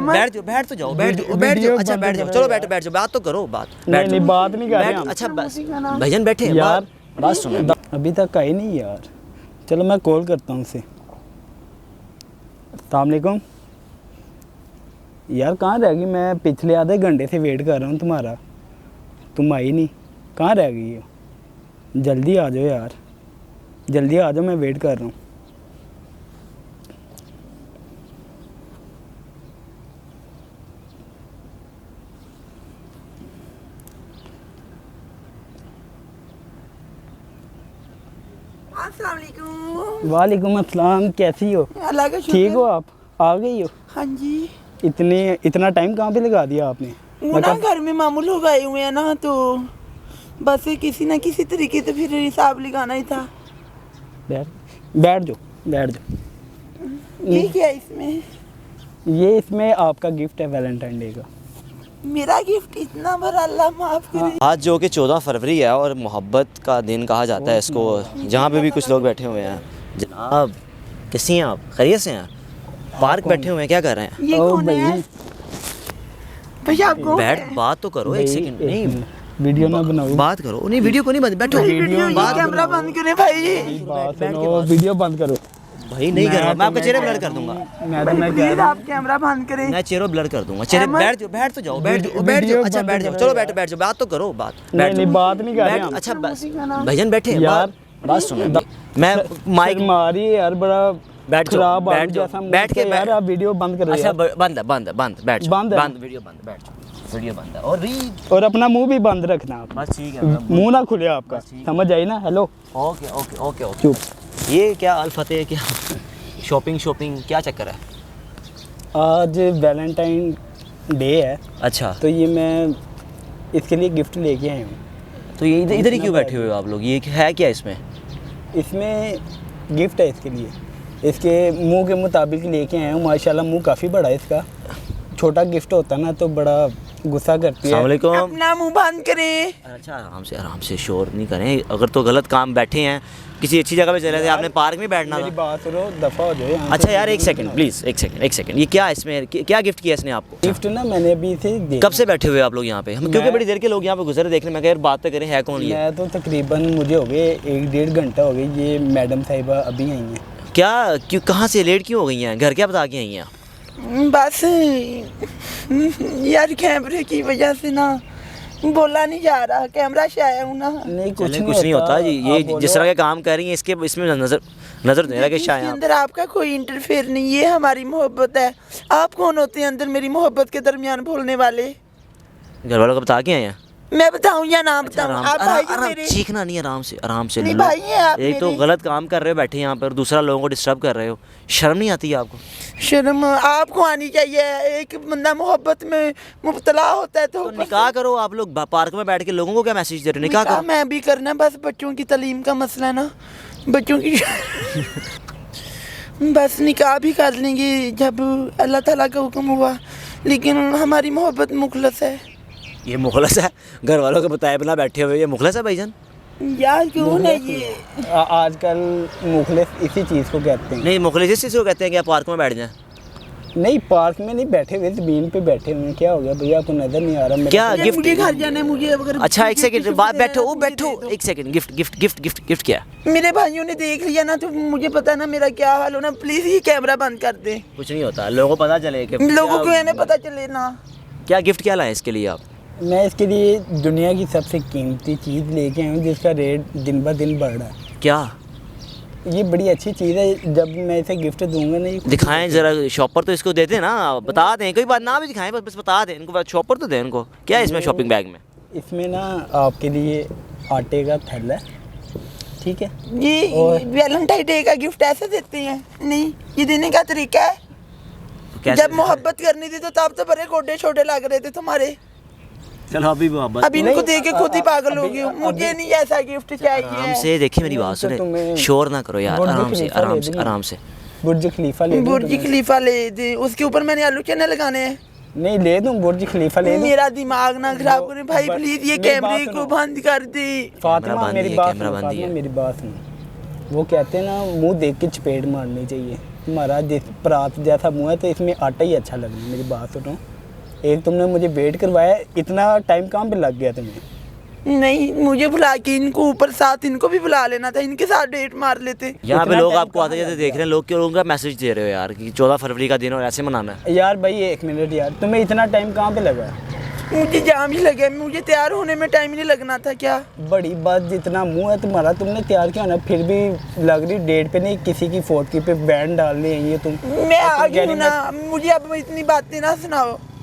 बैठ तो जाओ, बैठ जाओ। अच्छा बैठ जाओ, चलो बैठ जाओ, बात तो करो, अच्छा बस भाईजान बैठे यार, बात सुनो। अभी तक आई नहीं यार। चलो मैं कॉल करता हूँ उसे। अस्सलाम वालेकुम यार, कहाँ रह गई? मैं पिछले आधे घंटे से वेट कर रहा हूँ तुम्हारा, तुम आई नहीं। कहाँ रह गई हो? जल्दी आ जाओ यार, जल्दी आ जाओ, मैं वेट कर रहा हूँ। अस्सलाम वालेकुम। वालेकुम अस्सलाम, कैसी हो? अल्लाह का शुक्र। ठीक हो आप? आ गई हो? हाँ जी। इतना टाइम कहाँ पे लगा दिया आपने? वो ना घर में मामू लोग आए हुए हैं ना, तो बस किसी ना किसी तरीके से फिर हिसाब लगाना ही था। बैठ जाओ। ये क्या है इसमें? ये इसमें आपका गिफ्ट है वैलेंटाइन डे का। मेरा गिफ्ट इतना बड़ा, अल्लाह माफ करे। आज जो कि 14 फरवरी है और मोहब्बत का दिन कहा जाता है इसको, जहाँ पे भी कुछ लोग बैठे हुए हैं। जनाब कैसी हैं आप? खैरियत से हैं? पार्क बैठे हुए हैं, क्या कर रहे हैं? ये कौन है? भैया आप कौन बैठ है? बात तो करो, एक सेकंड। नहीं वीडियो ना बनाओ। बात करो। नहीं वीडियो को नहीं बंद, बैठो। ये कैमरा बंद करें भाई। बात सुनो, वीडियो बंद करो। भाई नहीं कर रहा मैं, आपका चेहरा ब्लर कर दूंगा। मैं प्लीज आप कैमरा बंद करें। मैं चेहरा ब्लर कर दूंगा। चेहरे बैठ तो जाओ, बैठ जाओ। अच्छा बैठ जाओ, चलो बैठ जाओ, बात तो करो, नहीं बात नहीं कर रहे हम। अच्छा बस भाईजान बैठे यार, बात सुनो। मैं माइक मारी यार, बड़ा बैठ जाओ, खराब बैठ जाओ, बैठ के यार। आप वीडियो बंद करो। अच्छा यार। बंद बैठ जाओ, बंद है। बंद वीडियो बंद, बैठ जाओ, वीडियो बंद है। और अपना मुंह भी बंद रखना आप। बस ठीक है। मुंह ना खुले आपका, समझ आई ना? Hello okay. चुप। ये क्या अल्फतेह, क्या शॉपिंग क्या चक्कर है? आज वैलेंटाइन डे है। अच्छा तो ये मैं इसके लिए गिफ्ट लेके आया हूँ। तो ये इधर ही क्यों बैठे हुए हो आप लोग? ये है क्या इसमें? इसमें गिफ्ट है इसके लिए, इसके मुंह के मुताबिक लेके आया हूँ। माशाल्लाह मुंह काफ़ी बड़ा है इसका। छोटा गिफ्ट होता ना तो बड़ा गुस्सा करती है। अस्सलाम वालेकुम। अपना मुंह बंद करें। अच्छा आराम से शोर नहीं करें। अगर तो गलत काम बैठे हैं, किसी अच्छी जगह पे चले थे, आपने पार्क में बैठना मेरी था। बात सुनो, दफ़ा हो जाए। अच्छा यार एक सेकंड प्लीज़, एक सेकंड। ये क्या इसमें क्या गिफ्ट किया इसने आपको? गिफ्ट ना मैंने अभी से देखा। कब से बैठे हुए आप लोग यहाँ पे? हम क्योंकि बड़ी देर के लोग यहाँ पे गुजरे देखने, मैं कह यार बात तो करें, है कौन ये? मैं तो तकरीबन मुझे हो गए 1-1.5 घंटा हो गई। ये मैडम साहिबा अभी आई हैं। क्या क्यों, कहाँ से लेट क्यों हो गई हैं? घर क्या बता के आई हैं? बस यार कैमरे की वजह से ना बोला नहीं जा रहा, कैमरा से आया हूँ ना। नहीं कुछ नहीं होता जी। ये जिस तरह के काम कर रही हैं इसके इसमें नजर दे रहा है कि इसके शायद अंदर आपका कोई इंटरफेयर नहीं, ये हमारी मोहब्बत है। आप कौन होते हैं अंदर मेरी मोहब्बत के दरमियान बोलने वाले? घर वालों को बता के आए हैं। मैं बताऊं या ना बताऊं? आप भाई हैं मेरे। सीखना नहीं, आराम से नहीं भाई हैं आप एक तो मेरे। गलत काम कर रहे हो बैठे यहाँ पर, दूसरा लोगों को डिस्टर्ब कर रहे हो। शर्म नहीं आती है आपको? शर्म आपको आनी चाहिए। एक बंदा मोहब्बत में मुब्तला होता है तो निकाह करो। आप लोग पार्क में बैठ के लोगों को क्या मैसेज दे रहे हो? निकाह करो। मैं भी करना, बस बच्चों की तालीम का मसला है ना, बच्चों की बस निकाह भी कर लेंगे जब अल्लाह ताला का हुक्म हुआ। लेकिन हमारी मोहब्बत मुखलस है। ये मुखलस है? घर वालों के बताए बिना बैठे हुए ये मुखलस है भाईजान? यार क्यों है ये? आजकल मुखलिस इसी चीज़ को कहते हैं। नहीं मुखलिस इसी को कहते हैं कि आप पार्क में बैठ जाएं। नहीं पार्क में नहीं बैठे हुए, ज़मीन पे बैठे हुए। क्या हो गया भैया, आपको नजर नहीं आ रहा? क्या गिफ्ट? मुझे घर जाना है मुझे। अगर अच्छा एक सेकंड बात, बैठो एक सेकंड। गिफ्ट क्या? मेरे भाइयों ने देख लिया ना तो मुझे पता ना मेरा क्या हाल होना। प्लीज ये कैमरा बंद कर दे। कुछ नहीं होता, लोगों को पता चले कि लोगों को हमें पता चले ना। क्या गिफ्ट क्या लाए इसके लिए आप? मैं इसके लिए दुनिया की सबसे कीमती चीज़ लेके आया हूँ जिसका रेट दिन ब दिन बढ़ रहा है। क्या? ये बड़ी अच्छी चीज़ है। जब मैं इसे गिफ्ट दूंगा ना, ये दिखाएं जरा। शॉपर तो इसको देते ना, बता दें। कोई बात ना भी दिखाएं, बस बता दें इनको। शॉपर तो दें इनको। क्या है इसमें शॉपिंग बैग में? इसमें ना आपके लिए आटे का थैला है, ठीक है? ये वैलेंटाइन डे का गिफ्ट ऐसे देते हैं? नहीं, ये देने का तरीका है। कैसे? जब मोहब्बत करनी थी तो तब तो बड़े गोडे छोटे लग रहे थे तुम्हारे। चलो अभी मोहब्बत। अब इनको देख के खुद ही पागल हो गई हूँ। मुझे नहीं ऐसा गिफ्ट चाहिए। आराम से देखिए मेरी बात सुने, शोर ना करो यार। आराम से। बुर्ज खलीफा ले दूं? बुर्ज खलीफा ले दे, उसके ऊपर मैंने आलू चने लगाने हैं। नहीं ले दूं, बुर्ज खलीफा ले दूं? मेरा दिमाग ना खराब करे भाई, प्लीज ये कैमरे को बंद कर दे। फातिमा मेरी बात सुनो, वो कहते हैं ना मुंह देख के चपेट मारनी चाहिए। तुम्हारा जिस परात जैसा मुंह है तो इसमें आटा ही अच्छा लगना है। मेरी बात सुनो, एक तुमने मुझे वेट करवाया, इतना टाइम कहाँ पे लग गया तुम्हें? नहीं, मुझे बुला के इनको ऊपर साथ इनको भी बुला लेना था, इनके साथ डेट मार लेते। यहाँ पे इतना लोग टाइम आपको आते कहाँ जाते लग देख रहे हैं, लोग क्यों लोगों का मैसेज दे रहे हो यार कि 14 फरवरी का दिन और ऐसे मनाना है। यार भाई 1 मिनट यार, तुम्हें इतना टाइम कहाँ पे लगा? मुझे जाम ही लगे, मुझे तैयार होने में टाइम ही नहीं लगना था क्या? बड़ी बात, जितना मुंह है तुम्हारा, तुमने तैयार किया ना, फिर भी लग रही डेट पे नहीं, किसी की फोटो पे बैंड डाल रही है ये तुम। मैं आ तुम गई कह रही हूँ ना, मुझे अब इतनी बातें ना सुनाओ।